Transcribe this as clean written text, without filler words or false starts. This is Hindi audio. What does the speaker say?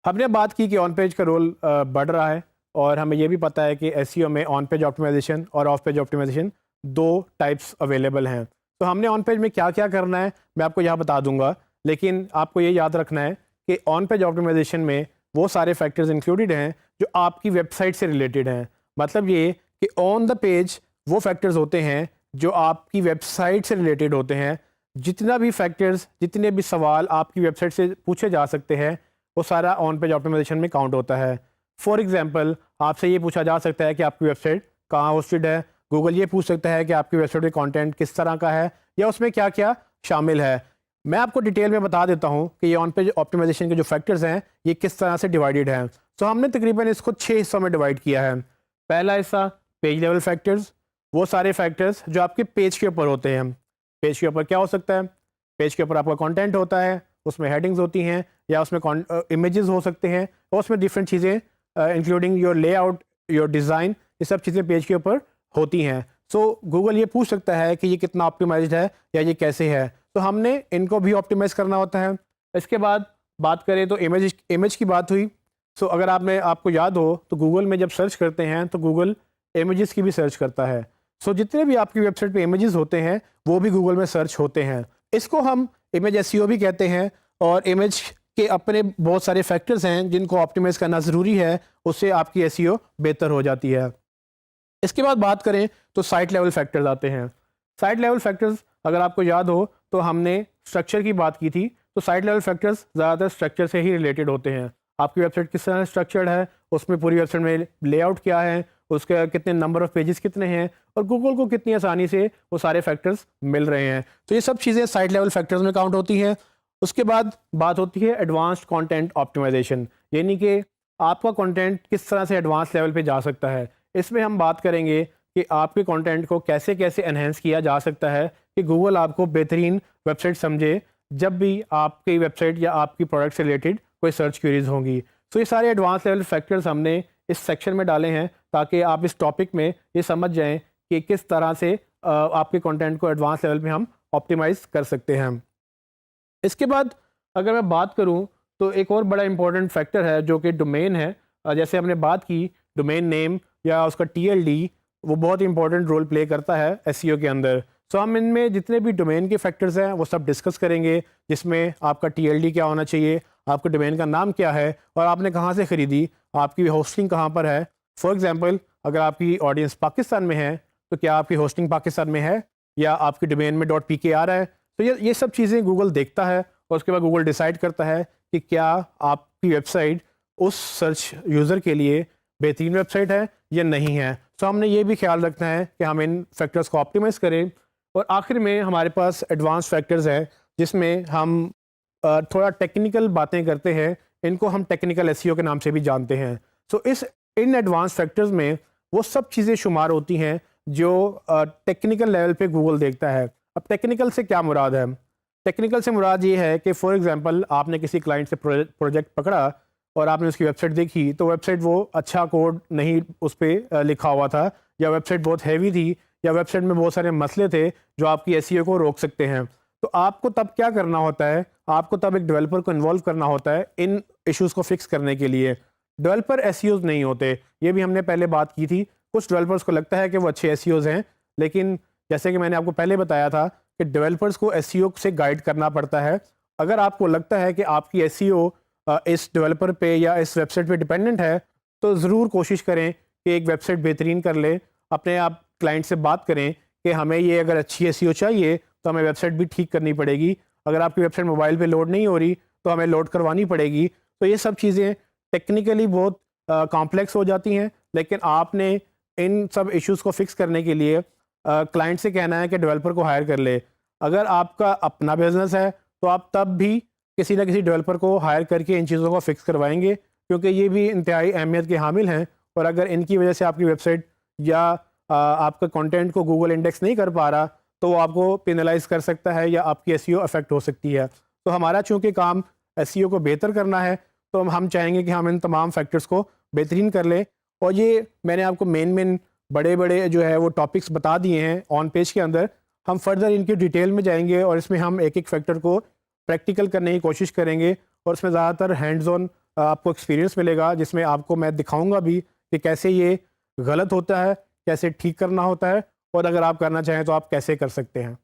हमने बात की कि ऑन पेज का रोल बढ़ रहा है और हमें ये भी पता है कि एसईओ में ऑन पेज ऑप्टिमाइजेशन और ऑफ पेज ऑप्टिमाइजेशन दो टाइप्स अवेलेबल हैं। तो हमने ऑन पेज में क्या क्या करना है मैं आपको यहाँ बता दूंगा, लेकिन आपको ये याद रखना है कि ऑन पेज ऑप्टिमाइजेशन में वो सारे फैक्टर्स इंक्लूडेड हैं जो आपकी वेबसाइट से रिलेटेड हैं। मतलब ये कि ऑन द पेज वो फैक्टर्स होते हैं जो आपकी वेबसाइट से रिलेटेड होते हैं। जितना भी फैक्टर्स, जितने भी सवाल आपकी वेबसाइट से पूछे जा सकते हैं वो सारा ऑन पेज ऑप्टिमाइजेशन में काउंट होता है। फॉर एग्जांपल, आपसे ये पूछा जा सकता है कि आपकी वेबसाइट कहाँ होस्टेड है। गूगल ये पूछ सकता है कि आपकी वेबसाइट में कंटेंट किस तरह का है या उसमें क्या क्या शामिल है। मैं आपको डिटेल में बता देता हूँ कि ये ऑन पेज ऑप्टिमाइजेशन के जो फैक्टर्स हैं ये किस तरह से डिवाइडेड हैं। तो हमने तकरीबन इसको 6 हिस्सों में डिवाइड किया है। पहला हिस्सा पेज लेवल फैक्टर्स, वो सारे फैक्टर्स जो आपके पेज के ऊपर होते हैं। पेज के ऊपर क्या हो सकता है? पेज के ऊपर आपका कंटेंट होता है, उसमें हेडिंग्स होती हैं या उसमें इमेजेस हो सकते हैं और उसमें डिफरेंट चीज़ें including your layout, your design, ये सब चीज़ें पेज के ऊपर होती हैं। सो गूगल ये पूछ सकता है कि ये कितना ऑप्टिमाइज्ड है या ये कैसे है, तो हमने इनको भी ऑप्टिमाइज़ करना होता है। इसके बाद बात करें तो इमेज की बात हुई। सो अगर आपको याद हो तो गूगल में जब सर्च करते हैं तो गूगल इमेजेस की भी सर्च करता है। सो जितने भी आपकी वेबसाइट पे इमेजेस होते हैं वो भी गूगल में सर्च होते हैं। इसको हम इमेज एसईओ भी कहते हैं और इमेज के अपने बहुत सारे फैक्टर्स हैं जिनको ऑप्टिमाइज करना ज़रूरी है, उससे आपकी एसईओ बेहतर हो जाती है। इसके बाद बात करें तो साइट लेवल फैक्टर्स आते हैं। साइट लेवल फैक्टर्स अगर आपको याद हो तो हमने स्ट्रक्चर की बात की थी, तो साइट लेवल फैक्टर्स ज़्यादातर स्ट्रक्चर से ही रिलेटेड होते हैं। आपकी वेबसाइट किस तरह स्ट्रक्चर्ड है, उसमें पूरी वेबसाइट में लेआउट क्या है, उसके कितने नंबर ऑफ़ पेजेस कितने हैं और गूगल को कितनी आसानी से वो सारे फैक्टर्स मिल रहे हैं। तो ये सब चीज़ें साइट लेवल फैक्टर्स में काउंट होती हैं। उसके बाद बात होती है एडवांस्ड कंटेंट ऑप्टिमाइजेशन, यानी कि आपका कंटेंट किस तरह से एडवांस लेवल पे जा सकता है। इसमें हम बात करेंगे कि आपके कंटेंट को कैसे कैसे एनहेंस किया जा सकता है कि गूगल आपको बेहतरीन वेबसाइट समझे जब भी आपकी वेबसाइट या आपकी प्रोडक्ट से रिलेटेड कोई सर्च क्वेरीज होंगी। तो ये सारे एडवांस लेवल फैक्टर्स हमने इस सेक्शन में डाले हैं ताकि आप इस टॉपिक में ये समझ जाएं कि किस तरह से आपके कंटेंट को एडवांस लेवल पे हम ऑप्टिमाइज़ कर सकते हैं। इसके बाद अगर मैं बात करूं तो एक और बड़ा इंपॉर्टेंट फैक्टर है जो कि डोमेन है। जैसे हमने बात की डोमेन नेम या उसका टीएलडी, वो बहुत इंपॉर्टेंट रोल प्ले करता है एसईओ के अंदर। सो हम इनमें जितने भी डोमेन के फैक्टर्स हैं वो सब डिस्कस करेंगे, जिसमें आपका टीएलडी क्या होना चाहिए, आपके डोमेन का नाम क्या है और आपने कहाँ से ख़रीदी, आपकी होस्टिंग कहाँ पर है। फॉर एग्जांपल, अगर आपकी ऑडियंस पाकिस्तान में है तो क्या आपकी होस्टिंग पाकिस्तान में है या आपकी डोमेन में .pk आ रहा है। तो ये सब चीज़ें गूगल देखता है और उसके बाद गूगल डिसाइड करता है कि क्या आपकी वेबसाइट उस सर्च यूज़र के लिए बेहतरीन वेबसाइट है या नहीं है। तो हमने ये भी ख्याल रखना है कि हम इन फैक्टर्स को ऑप्टिमाइज़ करें। और आखिर में हमारे पास एडवांस फैक्टर्स हैं जिसमें हम थोड़ा टेक्निकल बातें करते हैं, इनको हम टेक्निकल एसईओ के नाम से भी जानते हैं। सो इन एडवांस फैक्टर्स में वो सब चीज़ें शुमार होती हैं जो टेक्निकल लेवल पे गूगल देखता है। अब टेक्निकल से क्या मुराद है? टेक्निकल से मुराद ये है कि फॉर एग्जांपल आपने किसी क्लाइंट से प्रोजेक्ट पकड़ा और आपने उसकी वेबसाइट देखी तो वेबसाइट वो अच्छा कोड नहीं उस पर लिखा हुआ था या वेबसाइट बहुत हैवी थी या वेबसाइट में बहुत सारे मसले थे जो आपकी एसईओ को रोक सकते हैं। तो आपको तब क्या करना होता है? आपको तब एक डेवलपर को इन्वॉल्व करना होता है इन इश्यूज़ को फिक्स करने के लिए। डेवलपर एसईओज नहीं होते, ये भी हमने पहले बात की थी। कुछ डेवलपर्स को लगता है कि वो अच्छे एसईओज हैं, लेकिन जैसे कि मैंने आपको पहले बताया था कि डेवलपर्स को एसईओ से गाइड करना पड़ता है। अगर आपको लगता है कि आपकी एसईओ इस डेवलपर पे या इस वेबसाइट पे डिपेंडेंट है तो ज़रूर कोशिश करें कि एक वेबसाइट बेहतरीन कर ले। अपने आप क्लाइंट से बात करें कि हमें ये अगर अच्छी एसईओ चाहिए तो हमें वेबसाइट भी ठीक करनी पड़ेगी। अगर आपकी वेबसाइट मोबाइल पे लोड नहीं हो रही तो हमें लोड करवानी पड़ेगी। तो ये सब चीज़ें टेक्निकली बहुत कॉम्प्लेक्स हो जाती हैं, लेकिन आपने इन सब इश्यूज़ को फिक्स करने के लिए क्लाइंट से कहना है कि डेवलपर को हायर कर ले। अगर आपका अपना बिजनेस है तो आप तब भी किसी ना किसी डेवलपर को हायर करके इन चीज़ों को फिक्स करवाएंगे, क्योंकि ये भी इंतहाई अहमियत के हामिल हैं। और अगर इनकी वजह से आपकी वेबसाइट या आपका कंटेंट को गूगल इंडेक्स नहीं कर पा रहा तो वो आपको पेनलाइज कर सकता है या आपकी एसईओ अफेक्ट हो सकती है। तो हमारा चूँकि काम एसईओ को बेहतर करना है तो हम चाहेंगे कि हम इन तमाम फैक्टर्स को बेहतरीन कर लें। और ये मैंने आपको मेन बड़े बड़े जो है वो टॉपिक्स बता दिए हैं ऑन पेज के अंदर। हम फर्दर इनकी डिटेल में जाएंगे और इसमें हम एक एक फैक्टर को प्रैक्टिकल करने की कोशिश करेंगे और इसमें ज़्यादातर हैंड्स ऑन आपको एक्सपीरियंस मिलेगा, जिसमें आपको मैं दिखाऊंगा भी कि कैसे ये गलत होता है, कैसे ठीक करना होता है, और अगर आप करना चाहें तो आप कैसे कर सकते हैं।